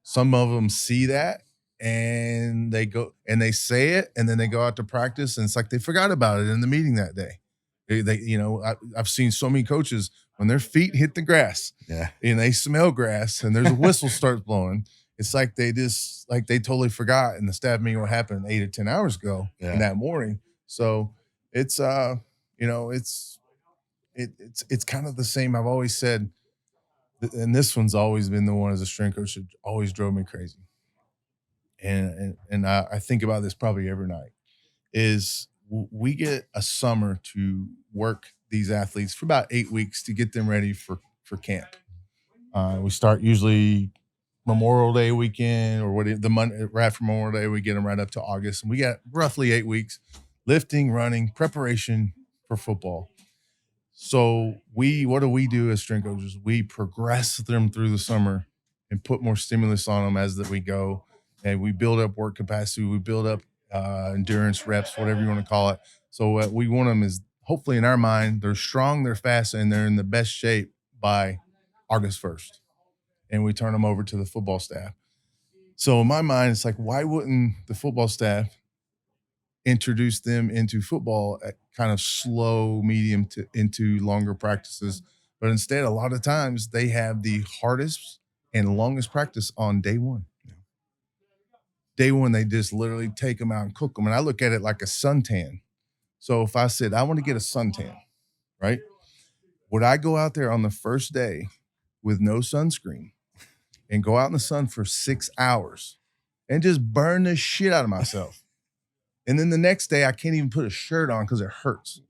Some of them see that and they go and they say it, and then they go out to practice, and it's like they forgot about it in the meeting that day. I've seen so many coaches when their feet hit the grass, and they smell grass, and there's a whistle starts blowing. It's like they totally forgot, and the staff meeting what happened 8 or 10 hours ago in that morning. So it's it's kind of the same. I've always said, and this one's always been the one as a strength coach that always drove me crazy. And I think about this probably every night, is we get a summer to work these athletes for about 8 weeks to get them ready for camp. We start usually Memorial Day weekend, or the Monday right after Memorial Day. We get them right up to August, and we got roughly 8 weeks lifting, running, preparation for football. So what do we do as strength coaches? We progress them through the summer and put more stimulus on them as that we go. And we build up work capacity. We build up endurance reps, whatever you want to call it. So what we want them is, hopefully in our mind, they're strong, they're fast, and they're in the best shape by August 1st. And we turn them over to the football staff. So in my mind, it's like, why wouldn't the football staff introduce them into football at kind of slow, medium to into longer practices? But instead, a lot of times they have the hardest and longest practice on day one. Day one, they just literally take them out and cook them. And I look at it like a suntan. So if I said, I want to get a suntan, right? Would I go out there on the first day with no sunscreen and go out in the sun for 6 hours and just burn the shit out of myself? And then the next day, I can't even put a shirt on because it hurts.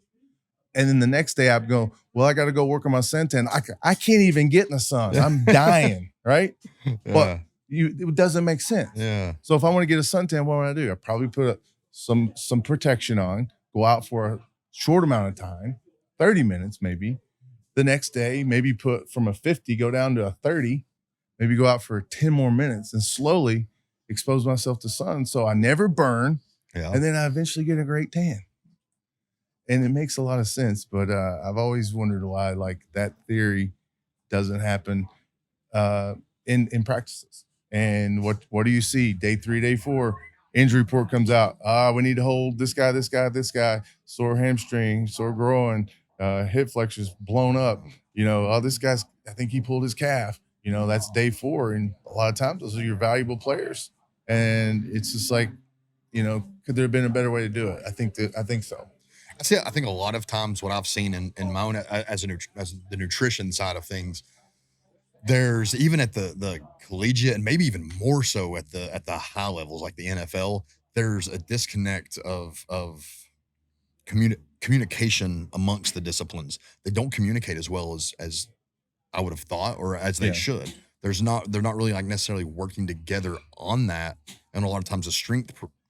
And then the next day, I go, well, I got to go work on my suntan. I can't even get in the sun. I'm dying, right? Yeah. But it doesn't make sense. Yeah. So if I want to get a suntan, what would I do? I probably put some protection on, go out for a short amount of time, 30 minutes maybe. The next day, maybe put from a 50, go down to a 30, maybe go out for 10 more minutes and slowly expose myself to sun so I never burn. Yeah. And then I eventually get a great tan. And it makes a lot of sense, but I've always wondered why like that theory doesn't happen in practices. And what do you see? Day 3, day 4, injury report comes out. We need to hold this guy, sore hamstring, sore groin, hip flexors blown up. This guy's, I think he pulled his calf. That's day 4. And a lot of times those are your valuable players. And it's just like, could there have been a better way to do it? I think so. I think a lot of times what I've seen in my own as the nutrition side of things, there's even at the collegiate and maybe even more so at the high levels like the NFL, there's a disconnect of communication amongst the disciplines. They don't communicate as well as I would have thought or as they should. They're not really like necessarily working together on that. And a lot of times the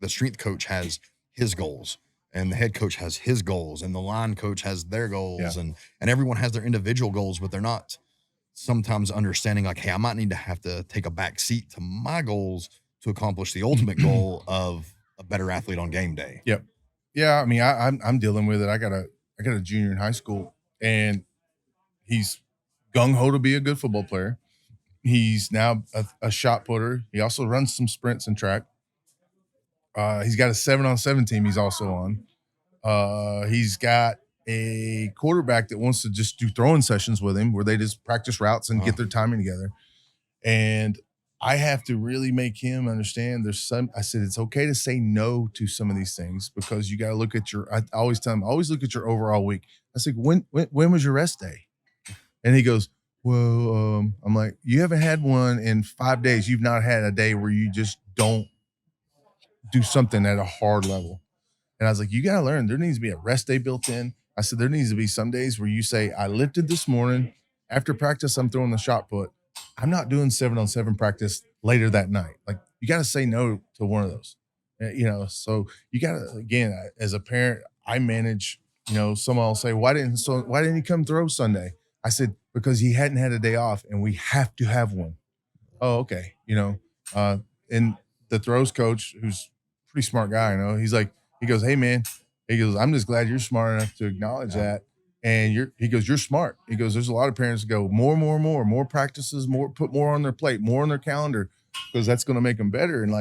strength coach has his goals and the head coach has his goals and the line coach has their goals and everyone has their individual goals, but they're not sometimes understanding like, hey, I might need to have to take a back seat to my goals to accomplish the ultimate goal of a better athlete on game day. Yep. Yeah. I mean, I'm dealing with it. I got a junior in high school and he's gung ho to be a good football player. He's now a shot putter. He also runs some sprints and track. He's got a 7-on-7 team he's also on. He's got a quarterback that wants to just do throwing sessions with him where they just practice routes and get their timing together. And I have to really make him understand I said, it's okay to say no to some of these things because you got to look at I always tell him, always look at your overall week. I said, when was your rest day? And he goes, well, I'm like, you haven't had one in 5 days. You've not had a day where you just don't do something at a hard level. And I was like, you got to learn. There needs to be a rest day built in. I said, there needs to be some days where you say, I lifted this morning. After practice, I'm throwing the shot put. I'm not doing 7-on-7 practice later that night. Like, you got to say no to one of those. So you got to, again, as a parent, I manage, someone will say, why didn't he come throw Sunday? I said, because he hadn't had a day off and we have to have one. Oh, okay. And the throws coach, who's a pretty smart guy, he goes, hey man, I'm just glad you're smart enough to acknowledge that. And you're smart. He goes, there's a lot of parents that go more practices, put more on their plate, more on their calendar, because that's going to make them better. And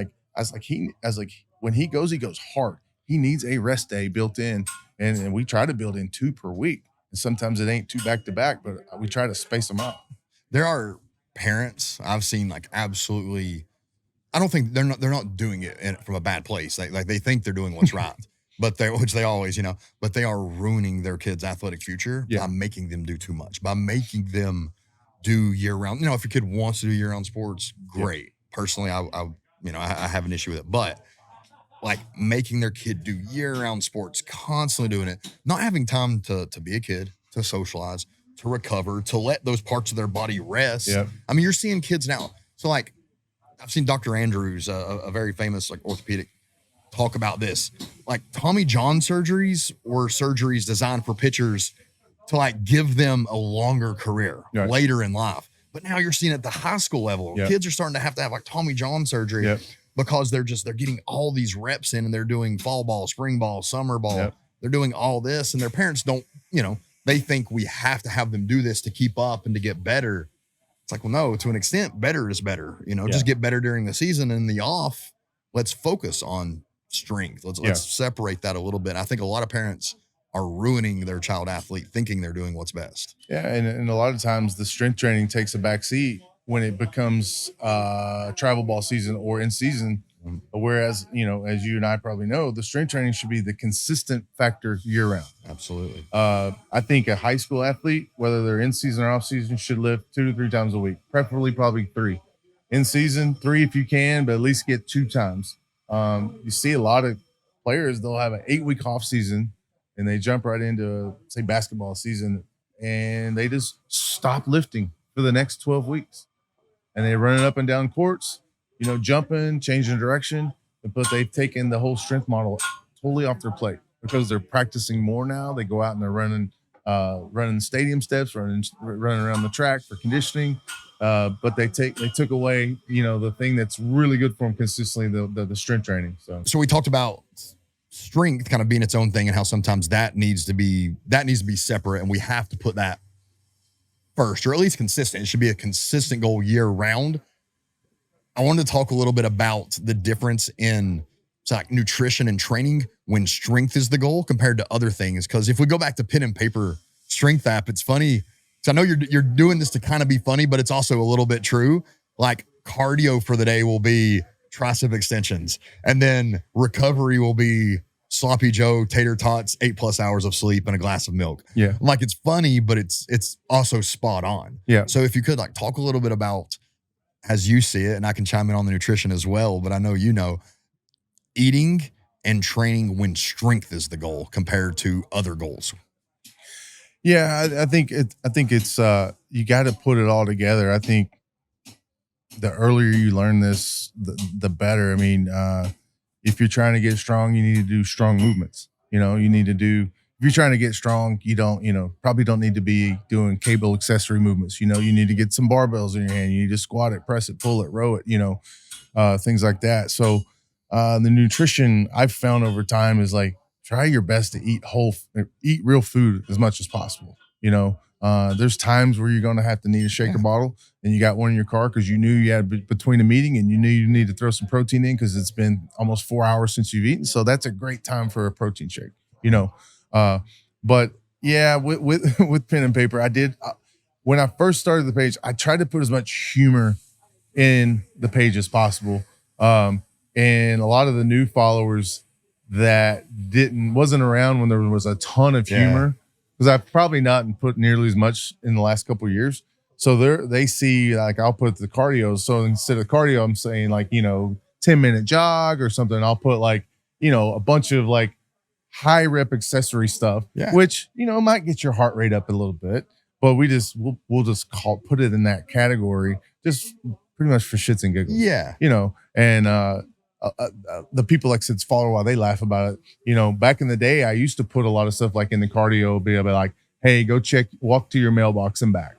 when he goes hard. He needs a rest day built in. And we try to build in 2 per week. And sometimes it ain't 2 back to back, but we try to space them out. There are parents I've seen like absolutely, I don't think they're not doing it from a bad place. Like they think they're doing what's right, which they always, but they are ruining their kids' athletic future by making them do too much, by making them do year round. If your kid wants to do year round sports, great. Yeah. Personally, I have an issue with it, but like making their kid do year-round sports, constantly doing it, not having time to be a kid, to socialize, to recover, to let those parts of their body rest. Yep. I mean, you're seeing kids now. So like, I've seen Dr. Andrews, a very famous like orthopedic, talk about this. Like Tommy John surgeries were surgeries designed for pitchers to like give them a longer career later in life. But now you're seeing at the high school level, Yep. kids are starting to have like Tommy John surgery Yep. because they're getting all these reps in, and they're doing fall ball, spring ball, summer ball. Yep. They're doing all this, and their parents don't, they think we have to have them do this to keep up and to get better. It's like, well, no, to an extent, better is better. Just get better during the season, and the off, let's focus on strength. Let's separate that a little bit. I think a lot of parents are ruining their child athlete thinking they're doing what's best. Yeah, and a lot of times the strength training takes a back seat when it becomes travel ball season or in season. Whereas, as you and I probably know, the strength training should be the consistent factor year round. Absolutely. I think a high school athlete, whether they're in season or off season, should lift 2 to 3 times a week, preferably probably 3. In season, 3 if you can, but at least get 2 times. You see a lot of players, they'll have an 8-week off season and they jump right into, say, basketball season, and they just stop lifting for the next 12 weeks. And they run it up and down courts, jumping, changing direction, but they've taken the whole strength model totally off their plate because they're practicing more now. They go out and they're running stadium steps, running around the track for conditioning. But they took away, the thing that's really good for them consistently, the strength training. So we talked about strength kind of being its own thing and how sometimes that needs to be separate, and we have to put that first, or at least consistent. It should be a consistent goal year round. I wanted to talk a little bit about the difference in like nutrition and training when strength is the goal compared to other things. Because if we go back to pen and paper strength app, it's funny. So I know you're doing this to kind of be funny, but it's also a little bit true. Like cardio for the day will be tricep extensions, and then recovery will be sloppy Joe, tater tots, 8+ hours of sleep, and a glass of milk. Yeah. Like it's funny, but it's also spot on. Yeah. So if you could like talk a little bit about, as you see it, and I can chime in on the nutrition as well, but I know eating and training when strength is the goal compared to other goals. Yeah, I think it's you got to put it all together. I think the earlier you learn this, the better. I mean, if you're trying to get strong, you need to do strong movements. You need to do. If you're trying to get strong, you don't, probably don't need to be doing cable accessory movements. You need to get some barbells in your hand. You need to squat it, press it, pull it, row it. Things like that. So the nutrition I've found over time is like try your best to eat real food as much as possible. There's times where you're going to have to need a shaker bottle, and you got one in your car because you knew you had between a meeting and you knew you need to throw some protein in because it's been almost 4 hours since you've eaten. So that's a great time for a protein shake, but yeah, with pen and paper, I did, when I first started the page, I tried to put as much humor in the page as possible. And a lot of the new followers that wasn't around when there was a ton of humor, because I've probably not put nearly as much in the last couple of years. So they see, like, I'll put the cardio. So instead of cardio, I'm saying 10-minute jog or something. I'll put a bunch of high rep accessory stuff, which, might get your heart rate up a little bit, but we'll just put it in that category, just pretty much for shits and giggles. Yeah. And, the people like said follow while they laugh about it. Back in the day, I used to put a lot of stuff in the cardio, be like, hey, go walk to your mailbox and back.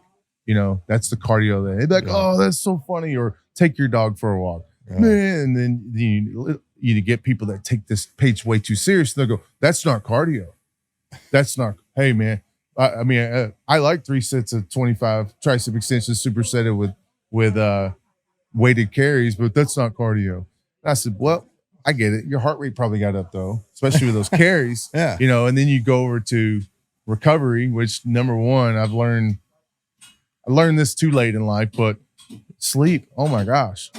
That's the cardio. They'd be like, oh, that's so funny. Or take your dog for a walk. Yeah. Man, and then you get people that take this page way too serious. They'll go, that's not cardio. That's not, hey man. I like 3 sets of 25 tricep extensions supersetted with weighted carries, but that's not cardio. And I said, well, I get it. Your heart rate probably got up though, especially with those carries. Yeah. And then you go over to recovery, which number one, I learned this too late in life, but sleep. Oh my gosh.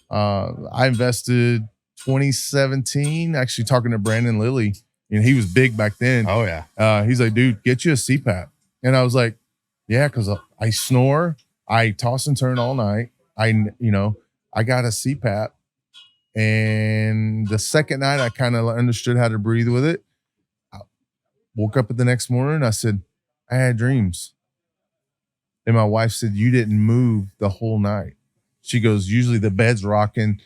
I invested 2017, actually talking to Brandon Lilly. He was big back then. Oh yeah. He's like, dude, get you a CPAP. And I was like, yeah, because I snore, I toss and turn all night. I got a CPAP. And the second night I kind of understood how to breathe with it. I woke up the next morning. I said, I had dreams. And my wife said, you didn't move the whole night. She goes, usually the bed's rocking,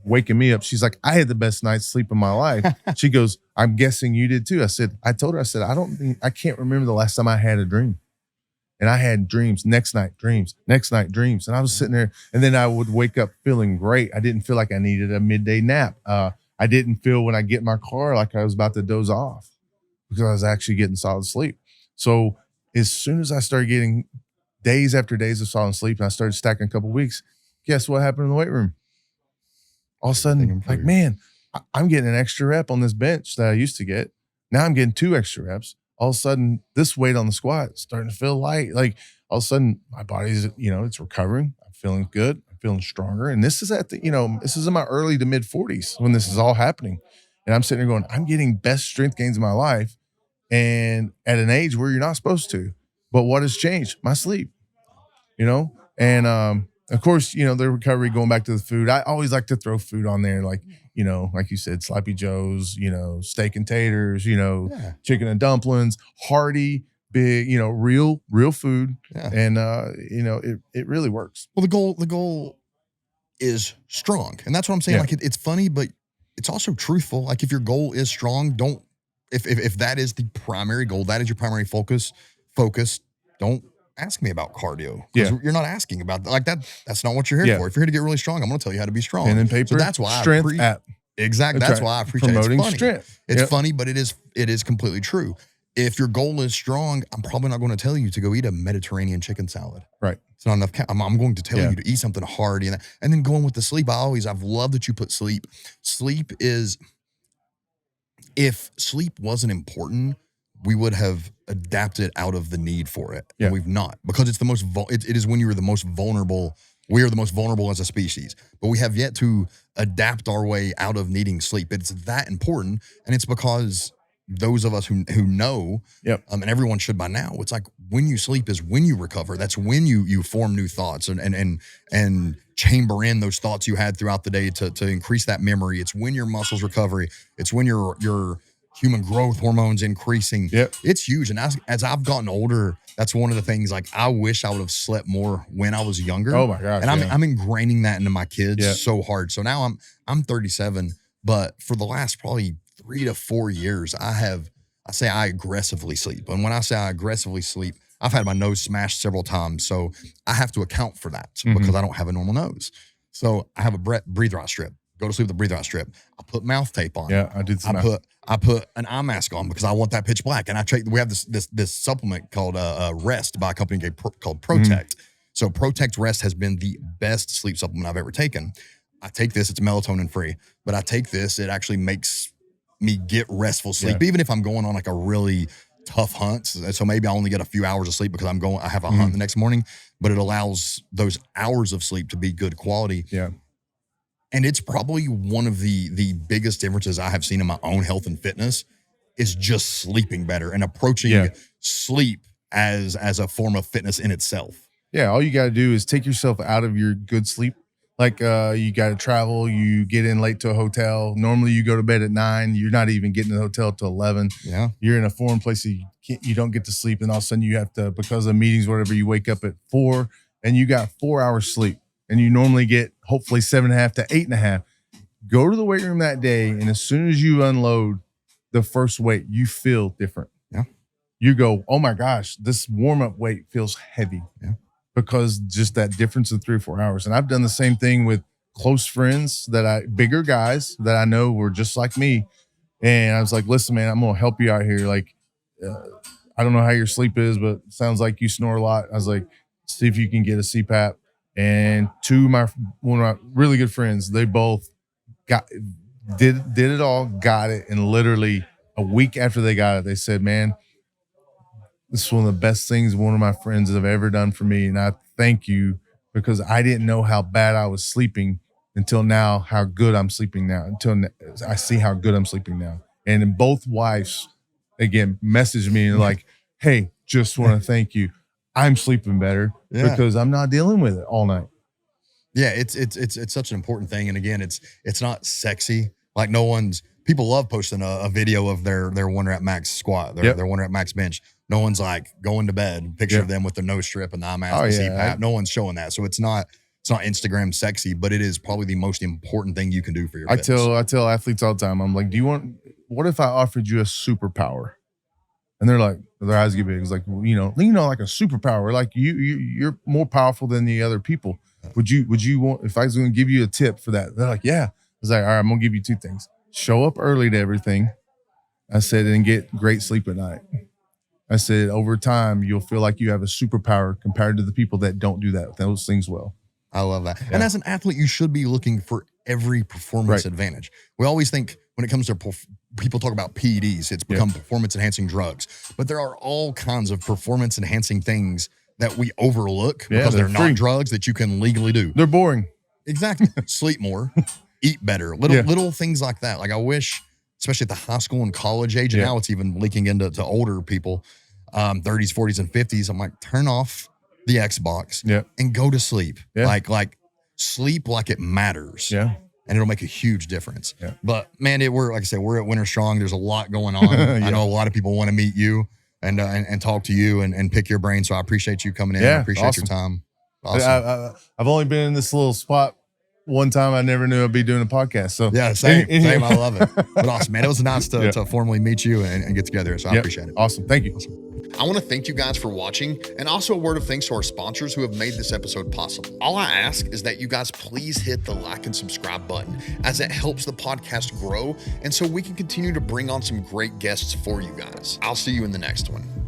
waking me up. She's like, I had the best night's sleep of my life. She goes, I'm guessing you did too. I told her, I can't remember the last time I had a dream. And I had dreams, next night dreams. And I was sitting there, and then I would wake up feeling great. I didn't feel like I needed a midday nap. I didn't feel when I get in my car like I was about to doze off, because I was actually getting solid sleep. So as soon as I started getting days after days of solid sleep, and I started stacking a couple of weeks, guess what happened in the weight room? All of a sudden, like, man, I'm getting an extra rep on this bench that I used to get. Now I'm getting 2 extra reps. All of a sudden, this weight on the squat is starting to feel light. Like, all of a sudden, my body's, it's recovering. I'm feeling good. I'm feeling stronger. And this is this is in my early to mid 40s when this is all happening. And I'm sitting there going, I'm getting best strength gains in my life, and at an age where you're not supposed to. But what has changed? My sleep, And of course, the recovery, going back to the food, I always like to throw food on there, like, like you said, Sloppy Joe's, steak and taters, chicken and dumplings, hearty, big, real food. Yeah. And, it really works. Well, the goal is strong. And that's what I'm saying. Yeah. Like, it's funny, but it's also truthful. Like, if your goal is strong, if that is the primary goal, that is your primary focus, don't ask me about cardio. Because you're not asking about that. Like, that's not what you're here for. If you're here to get really strong, I'm going to tell you how to be strong. And then paper, so that's why strength app. Exactly. That's why I appreciate promoting it's funny. strength. It's funny, but it is completely true. If your goal is strong, I'm probably not going to tell you to go eat a Mediterranean chicken salad. Right. It's not enough. I'm going to tell you to eat something hearty. And then going with the sleep, I've loved that you put sleep. Sleep is, if sleep wasn't important, we would have adapted out of the need for it. Yeah. And we've not, because it's the most, it is when you're the most vulnerable. We are the most vulnerable as a species, but we have yet to adapt our way out of needing sleep. It's that important. And it's because those of us who know, and everyone should by now, it's like, when you sleep is when you recover. That's when you form new thoughts and chamber in those thoughts you had throughout the day to increase that memory. It's when your muscles recovery. It's when your human growth hormones increasing. It's huge. And as I've gotten older, that's one of the things, like, I wish I would have slept more when I was younger. Oh my gosh. And I'm ingraining that into my kids so hard. So now I'm 37, but for the last probably 3 to 4 years, I aggressively sleep. And when I say I aggressively sleep, I've had my nose smashed several times. So I have to account for that because I don't have a normal nose. So I have a breathe out strip. Go to sleep with a breathe out strip. I put mouth tape on. Yeah, I did. I put an eye mask on because I want that pitch black. And we have this supplement called Rest by a company called Protect. So Protect Rest has been the best sleep supplement I've ever taken. I take this, it's melatonin free, but I take this, it actually makes me get restful sleep, even if I'm going on like a really tough hunt. So maybe I only get a few hours of sleep because I have a hunt the next morning, but it allows those hours of sleep to be good quality. Yeah. And it's probably one of the biggest differences I have seen in my own health and fitness is just sleeping better and approaching sleep as a form of fitness in itself. Yeah. All you got to do is take yourself out of your good sleep. Like, you got to travel, you get in late to a hotel. Normally you go to bed at 9. You're not even getting to the hotel till 11. Yeah. You're in a foreign place. So you don't get to sleep. And all of a sudden you have to, because of meetings, whatever, you wake up at 4 and you got 4 hours sleep. And you normally get hopefully 7.5 to 8.5. Go to the weight room that day, and as soon as you unload the first weight, you feel different. Yeah. You go, oh my gosh, this warm-up weight feels heavy. Yeah. Because just that difference of 3 or 4 hours. And I've done the same thing with close friends bigger guys that I know were just like me. And I was like, listen, man, I'm going to help you out here. Like, I don't know how your sleep is, but it sounds like you snore a lot. I was like, see if you can get a CPAP. And one of my really good friends, they both did it all, got it. And literally a week after they got it, they said, man, this is one of the best things one of my friends have ever done for me. And I thank you, because I didn't know how bad I was sleeping until now, how good I'm sleeping now, until I see how good I'm sleeping now. And then both wives, again, messaged me and like, hey, just want to thank you. I'm sleeping better because I'm not dealing with it all night. Yeah, it's such an important thing. And again, it's not sexy. Like, people love posting a video of their 1 rep max squat, their 1 rep max bench. No one's like going to bed, picture of them with their nose strip and the eye mask and CPAP. No one's showing that. So it's not Instagram sexy, but it is probably the most important thing you can do for your fitness. I tell athletes all the time, I'm like, what if I offered you a superpower? And they're like, their eyes get big. It's like, like a superpower. Like you're more powerful than the other people. Would you want, if I was going to give you a tip for that? They're like, yeah. I was like, all right, I'm going to give you 2 things. Show up early to everything. I said, and get great sleep at night. I said, over time, you'll feel like you have a superpower compared to the people that don't do those things well. I love that. Yeah. And as an athlete, you should be looking for every performance advantage. We always think when it comes to people talk about PEDs, it's become performance enhancing drugs, but there are all kinds of performance enhancing things that we overlook because they're not drugs that you can legally do. They're boring. Exactly. Sleep more, eat better, little things like that. Like I wish, especially at the high school and college age, and now it's even leaking into older people, 30s, 40s, and 50s. I'm like, turn off the Xbox and go to sleep. Like sleep like it matters. Yeah. And it'll make a huge difference. Yeah. But man, we're like I said, we're at Winter Strong. There's a lot going on. I know a lot of people want to meet you and talk to you and pick your brain. So I appreciate you coming in. I appreciate your time. Awesome. I've only been in this little spot one time. I never knew I'd be doing a podcast. So yeah, same. I love it. But awesome, man. It was nice to formally meet you and get together. So I appreciate it. Awesome. Thank you. Awesome. I want to thank you guys for watching, and also a word of thanks to our sponsors who have made this episode possible. All I ask is that you guys please hit the like and subscribe button, as it helps the podcast grow and so we can continue to bring on some great guests for you guys. I'll see you in the next one.